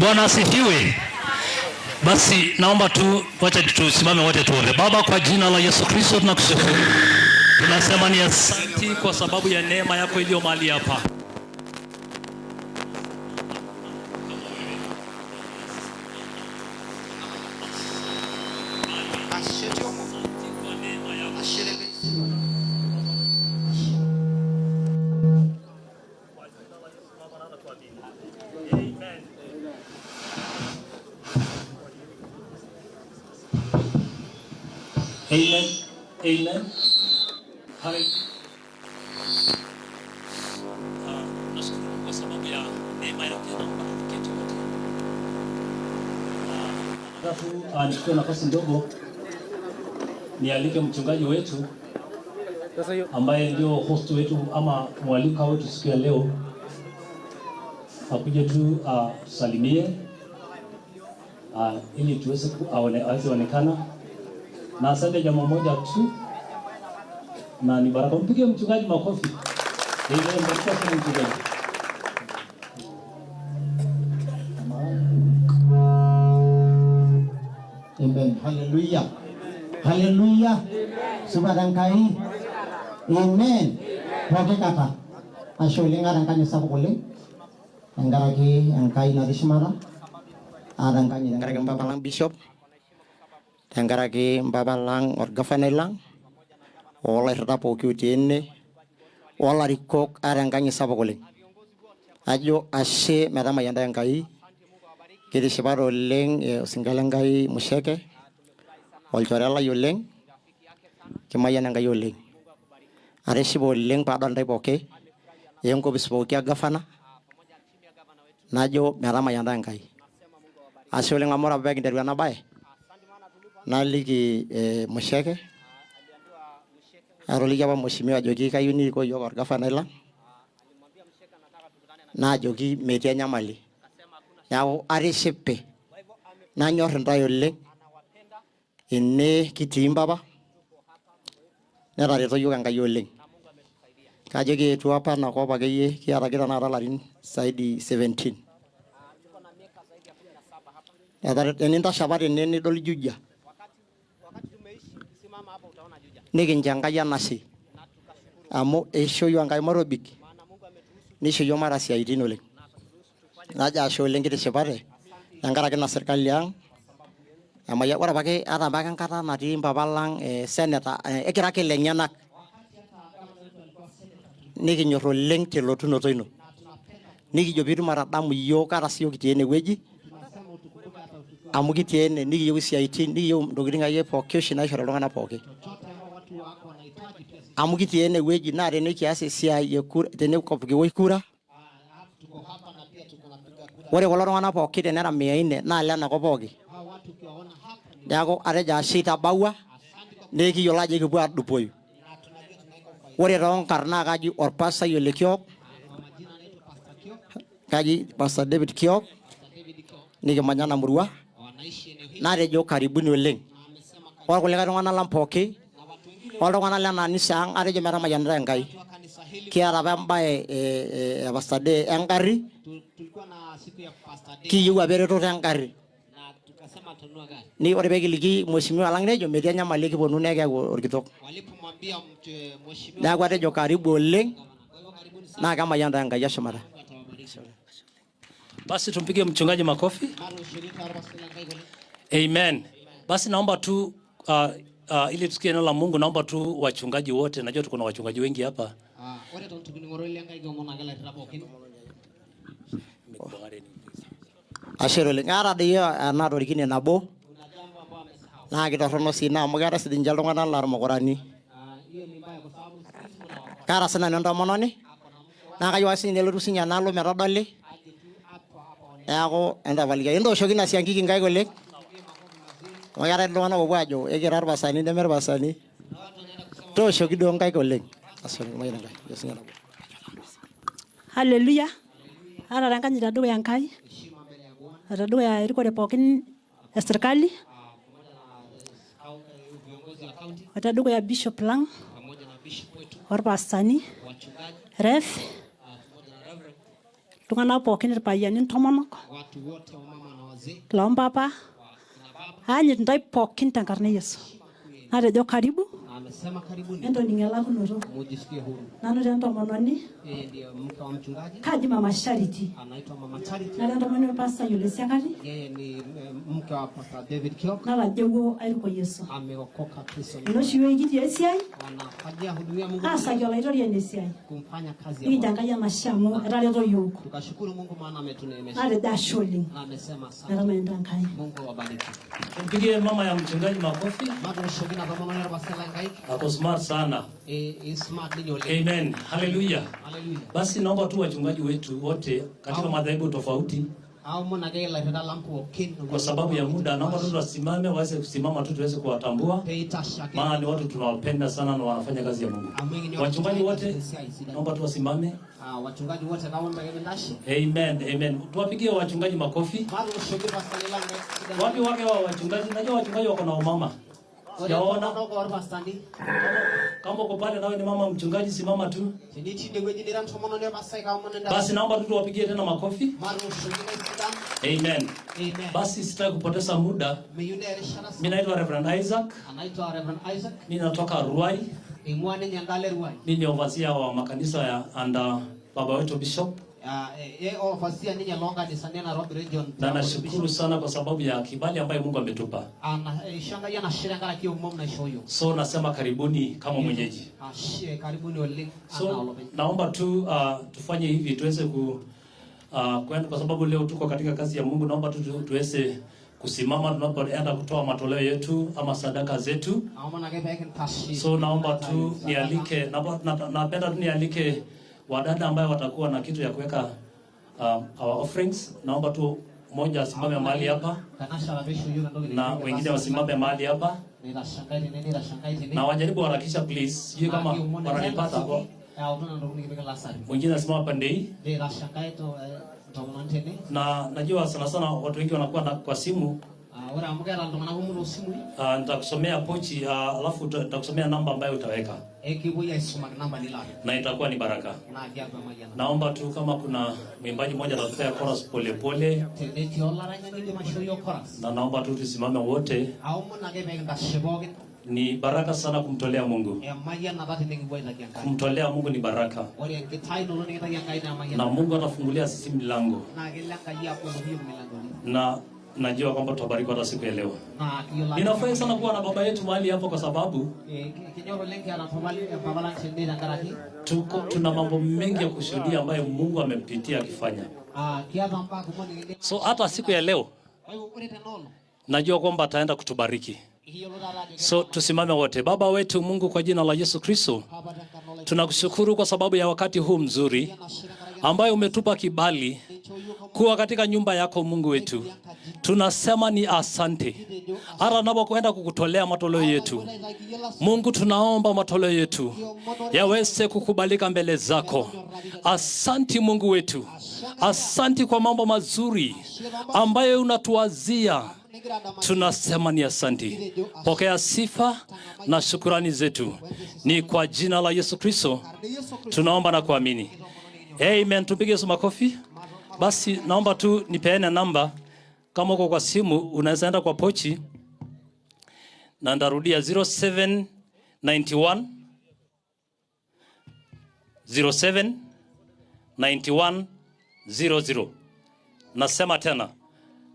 Bwana asifiwe. Basi naomba tu wacha tusimame wote tuombe. Baba, kwa jina la Yesu Kristo tunakushukuru. Tunasema ni asante kwa sababu ya neema yako iliyo mahali hapa. Amen. Amen. Hai. Nashukuru kwa sababu ya neema yake na baraka yetu yote. Alafu nichukue nafasi ndogo nialike mchungaji wetu ambaye ndio host wetu ama mwalika wetu siku ya leo, akuje tu tusalimie ili tuweze kuonekana. Na asante jambo moja tu na ni baraka. Mpige mchungaji makofi. Ndio mbaraka mchungaji. Amen. Hallelujah. Hallelujah. Subhanallah. Amen. Poke kata. Asholinga rangkanya sapukule. Anggaraki angkai narishmara. Arangkanya anggaraki Bapak Bishop. Anggaraki Bapak Lang or Governor Lang. Oleh rapo kiutine. Olarikok arangkanya sapukule. Ajo ashe madama yanda angkai. Kiri sibaro leng singgalangai musyeke olchorela yoleng kimayananga yoleng are sibo leng padon dai boke yengo bisboke gafana najo merama yanda ngai asole ngamora bag nderu na bae naliki musyeke aroli yaba mushimiwa jogi kayuni ko yogor gafana la na jogi metia nyamali yao arishipe nanyor ndayo le ine kitimba ba nerareto yoga ngayo le kajege tu hapa na kwa bageye kiaragira na larin saidi 17 nadhari eninda shabari neni doli juja nikinjanga ya nasi amo esho yo ngai morobik nisho yo marasi aidino le naja shole ngiti separe angara kena serikali yang amaya ora pakai ada bakan kata nadi babalang seneta ekira ke lenyanak niki nyoro leng te lotu no toino niki jobiru maradamu yo kara siyo kitiene weji amu kitiene niki yo CIT niki yo ndogiringa ye pokesho na shoro ngana poke amu kitiene weji na rene kiasi sia ye kura tene kopge we kura wore koloro ngana poki tenera 400 na lena ko poki yago areja shita bawa neki yolaje kibu adupoyu wore ron karna gaji orpasa yolekyo gaji Pastor David Kiok niki manyana murua na rejo karibuni oleng wore kolega ngana lampoki wore ngana lena nisang arejo mera mayandra ngai kiara bambae Pastor de engari kiyu abereto tengari ni ore begiliki mheshimiwa Lang nejo media nyamali kiponu neke orkitok na kwa rejo karibu oleng na kama yanda ngai ya shumara. Basi tumpige mchungaji makofi. Amen. Basi naomba tu ili tusikie neno la Mungu, naomba tu wachungaji wote, najua tuko na wachungaji wengi hapa. Ashero le ngara de ya na do rikine nabo na kitorono sina mugara sidin jalonga na lar mogorani kara sana ndo mononi na kayo asin ne lu sinya na lo merodole yako enda valiga ndo shogi na siangiki ngai gole mugara ndo na obwajo egerar basani de mer basani to shogi do ngai gole asoro mai ngai yesinya. Hallelujah. Ara rangani dadu yang kai. Dadu ya iriko de pokin serikali. Dadu ya Bishop Lang. Orpastani. Ref. Tungana pookin irpayiani ntomonok. Watu wote wa mama na wazee. Lompapa. Anyit ntai pookin tenkarna Yesu. Natejo karibu. Amesema karibuni. Endo ningelakunoto. Mujisikie huru. Nanu tentomononi. Ndiye mke wa mchungaji. Kaji Mama Charity. Anaitwa Mama Charity. Nale ntomoni Pastor Yule Siakati. Yeye ni mke wa Pastor David Kiok. Nalajewo airiko Yesu. Ameokoka Kristo. Enoshi wengiti esiai. Anafanyia hudumia Mungu. Asaki olaitori enesiai. Kumfanya kazi ya Nikijanga ya mashamu etareto yiok. Tukashukuru Mungu maana ametuneemesha. Natejo ashe oleng. Na amesema asante. Netamayenda Enkai. Mungu awabariki. Mpigie mama ya mchungaji makofi. Mama shogina kwa mama ya Basela Ngai. Ako smart sana. Smart ni yule. Amen. Hallelujah. Hallelujah. Basi naomba tu wachungaji wetu wote katika madhabahu tofauti, au mona gela reda lampu okin kwa sababu ya muda, naomba tu wasimame, waweze kusimama tu tuweze kuwatambua, maana ni watu tunawapenda sana na wanafanya kazi ya Mungu. Wachungaji wote naomba tu wasimame. Wachungaji wote naomba ndashi. Amen. Amen. Tuwapigie wachungaji makofi. Wapi wake wa wachungaji? Najua wachungaji wako na umama. Sijaona. Kama uko pale nawe ni mama mchungaji, simama tu. Basi naomba tu tuwapigie tena makofi. Amen. Basi sitaki kupoteza muda. Mimi naitwa Reverend Isaac. Anaitwa Reverend Isaac. Mimi natoka Ruai. Imwane Nyandale Ruai. Mimi ni overseer wa makanisa ya baba wetu Bishop. Overseer ninyi longa ni Sanena Road Region. Na nashukuru sana kwa sababu ya kibali ambayo Mungu ametupa. Shanga yana shiranga kio mumu na shoyo. So nasema karibuni kama mwenyeji. Karibuni wale. So naomba tu tufanye hivi tuweze kwenda, kwa sababu leo tuko katika kazi ya Mungu. Naomba tu tuweze kusimama tunapoenda kutoa matoleo yetu ama sadaka zetu. So naomba tu nialike, napenda tu nialike wadada ambao watakuwa na kitu ya kuweka our offerings. Naomba tu mmoja asimame mahali hapa na wengine wasimame mahali hapa, na wajaribu harakisha please, sijui kama wananipata hapo. Wengine asimame pande hii, na najua sana sana watu wengi wanakuwa kwa simu. Nitakusomea pochi, alafu nitakusomea namba ambayo utaweka. Na itakuwa ni baraka. Naomba tu kama kuna mwimbaji mmoja atatupea chorus pole pole. Na naomba tu tusimame wote. Ni baraka sana kumtolea Mungu. Kumtolea Mungu ni baraka. Na Mungu atafungulia sisi milango. Na najua kwamba tutabariki hata siku ya leo. Ninafurahi sana kuwa na baba yetu mahali hapo, kwa sababu tuna mambo mengi ya kushuhudia ambayo Mungu amepitia akifanya. So hata siku ya leo najua kwamba ataenda kutubariki. So tusimame wote. Baba wetu Mungu, kwa jina la Yesu Kristo, tunakushukuru kwa sababu ya wakati huu mzuri ambayo umetupa kibali kuwa katika nyumba yako Mungu wetu. Tunasema ni asante. Hata tunapokwenda kukutolea matoleo yetu Mungu, tunaomba matoleo yetu yaweze kukubalika mbele zako. Asante Mungu wetu. Asante kwa mambo mazuri ambayo unatuwazia. Tunasema ni asante. Pokea sifa na shukrani zetu. Ni kwa jina la Yesu Kristo tunaomba na kuamini. Amen. Tupige Yesu makofi. Basi naomba tu nipeane namba. Kama uko kwa simu unaweza enda kwa pochi, na ndarudia 0791 00. Nasema tena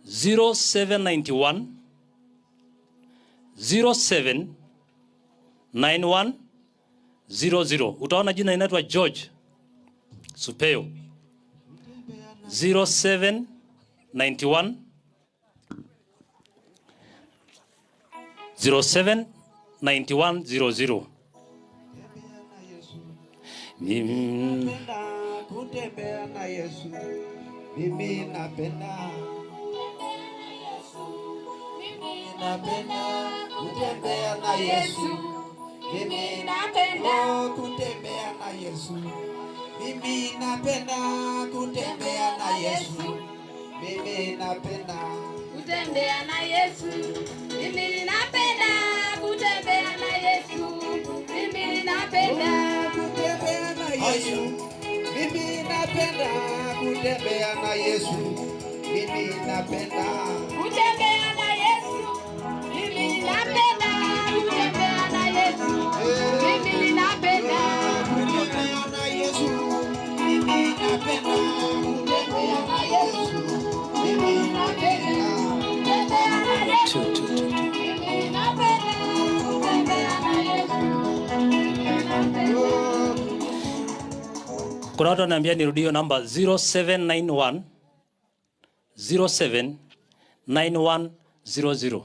0791 079100. Utaona jina inaitwa George Supeo. 0791 079100. Kutembea na Yesu. Mimi napenda kutembea na Yesu. Mimi napenda kutembea na Yesu. Mimi napenda kutembea na Yesu. Mimi napenda kutembea na Yesu. Mimi napenda kutembea na Yesu. Mimi napenda kutembea na Yesu. Mimi napenda kutembea na Yesu. Mimi napenda kutembea na Yesu. Mimi napenda kutembea na Yesu. Mimi napenda kutembea na Yesu. Mimi napenda kutembea na Yesu. Mimi napenda kutembea na Yesu. Mimi napenda kutembea na Yesu. Kuna watu wananiambia nirudie namba 0791 079100.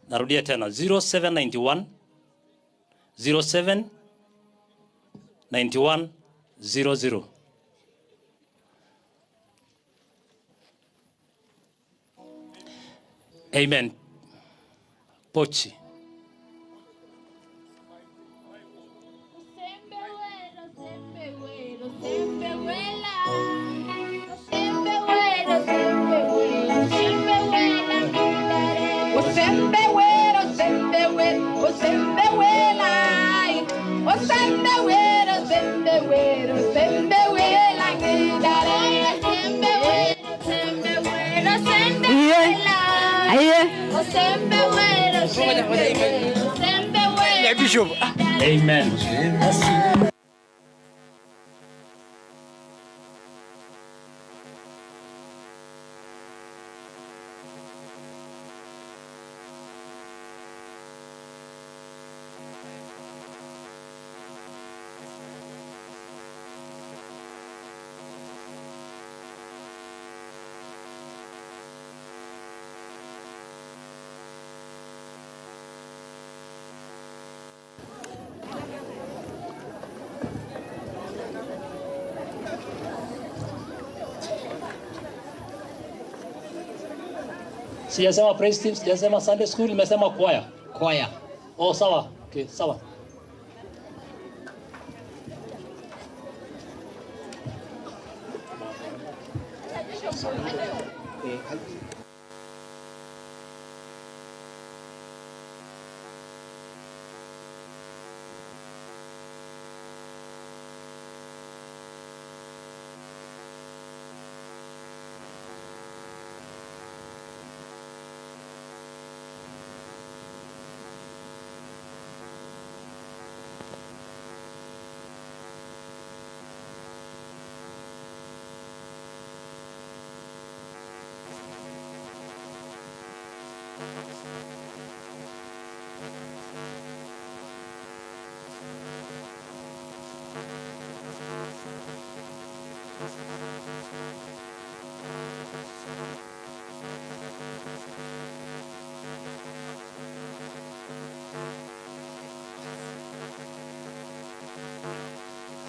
Narudia tena 0791 079100. Amen. Pochi. Amen. Sijasema praise team, sijasema Sunday school, nimesema choir. Choir. Oh, sawa. Okay, sawa.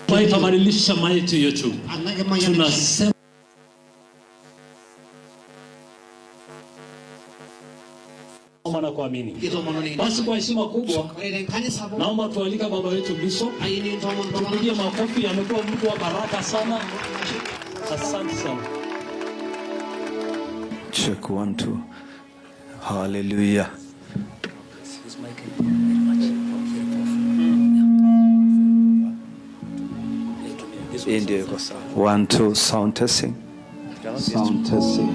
Kwa itabadilisha maisha yetu. Tunasema na kuamini. Basi kwa heshima kubwa naomba tualika baba wetu Bishop. Tupigie makofi, amekuwa mtu wa baraka sana. Asante sana. Check 1 2. Hallelujah. Ndio iko sawa. 1 2 sound testing. Sound testing.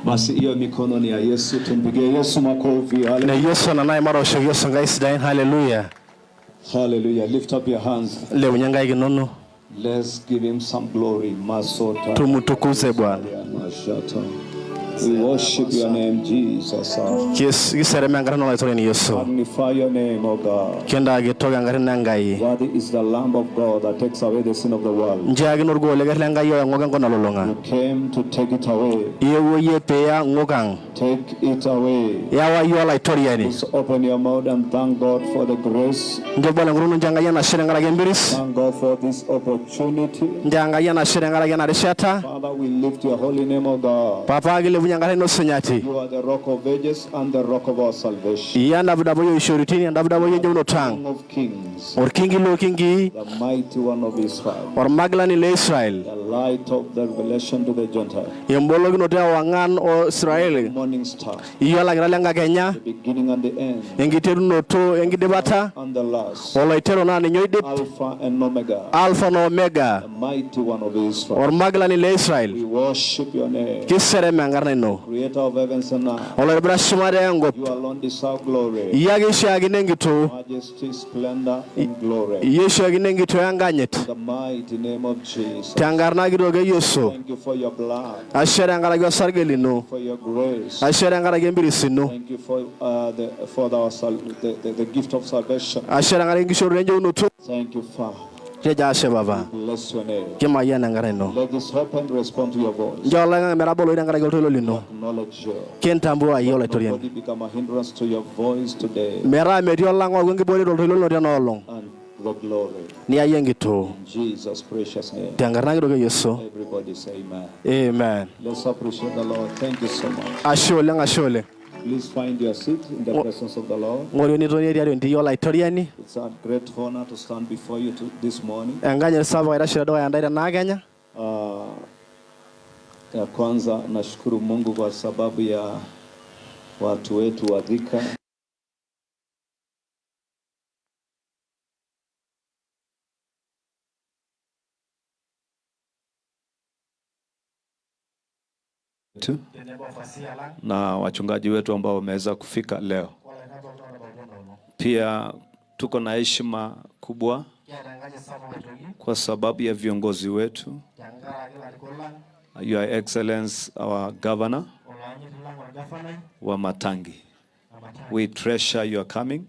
Basi hiyo mikono ni ya Yesu, tumpigie Yesu makofi. Na Yesu na naye mara ushogia sangais dain. Hallelujah. Hallelujah. Lift up your hands. Leo nyanga iginono. Let's give him some glory. Masota. Tumutukuze Bwana. We worship your name, Jesus. Yes, gisere mangara no laitore ni Yesu. Magnify your name, O God. Kenda agitoga ngare nangai. Worthy is the Lamb of God that takes away the sin of the world. Njagi nurgo legar ngai yo ngoga ngona lolonga. You came to take it away. Yewo yepe ya ngogang. Take it away. Yawa yo laitore yani. Just open your mouth and thank God for the grace. Njobola nguru njanga yana shere ngara gembiris. Thank God for this opportunity. Njanga yana shere ngara yana reshata. Father, we lift your holy name, O God. Papa gile nyanga no senyati. You are the rock of ages and the rock of our salvation. Yanda budaboyo ishoritini yanda budaboyo jono tang. King of kings. Or kingi lo kingi. The mighty one of Israel. Or maglani le Israel. The light of the revelation to the Gentile, embolokinoto ewangan o Israeli, morning star, iyiolakita lenkakenya, the beginning and the end, enkiterunoto enkidipata, and the last, oloitero naa ninye oidip, Alpha and Omega, Alpha na Omega, the mighty one of Israel. ormagilani le Israel, We worship your name, kiserem enkarna ino, creator of heavens and earth. oloitibira shumata enkop, You alone deserve glory, iyie ake ishiakino enkitoo, majesty, splendor, and glory. iyie ishiakino enkitoo enkanyit, In the mighty name of Jesus. tenkarna kitok e Yesu, Thank you for your blood, ashe tenkaraki osarge lino, for your grace. ashe tenkaraki empiris ino, Thank you for the gift of salvation. ashe tenkaraki enkishooroto enjeunoto, Thank you, Father. keja ashe papa, Bless your name. kimayian enkarna ino. Let this happen. Respond to your voice. Njoo oloing'ang'e metabolo tenkaraki oltoilo lino, Acknowledge you. kintambua iyie olaitoriani. Nobody become a hindrance to your voice today. Metaa metii olang'aa oku enkiboorito oltoilo lino tena olong', And the glory. niyayie enkitoo, In Jesus' precious name. tenkarna kitok e Yesu, Everybody say amen. amen. Let's appreciate the Lord. Thank you so much. Ashe oleng, ashe oleng. Please find your seat in the presence of the Lord. Ng'oru enitonie tiatua entiie olaitoriani, It's a great honor to stand before you this morning. enkanyit sapuk aitashe tedukuya ntae tenaa Kenya. Ya kwanza nashukuru Mungu kwa sababu ya watu wetu wa Thika. Na wachungaji wetu ambao wameweza kufika leo. Pia tuko na heshima kubwa kwa sababu ya viongozi wetu, Your Excellence our Governor wa Matangi. We treasure your coming.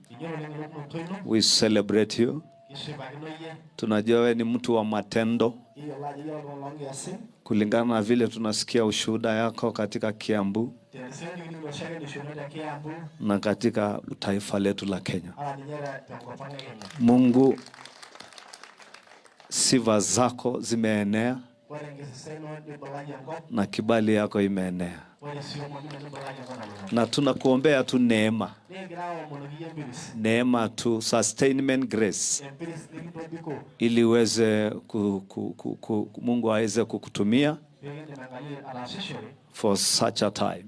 We celebrate you. Tunajua wewe ni mtu wa matendo, kulingana na vile tunasikia ushuhuda yako katika Kiambu na katika taifa letu la Kenya. Mungu, sifa zako zimeenea na kibali yako imeenea, na tunakuombea tu neema, neema tu, sustainment grace, ili uweze Mungu aweze kukutumia for such a time.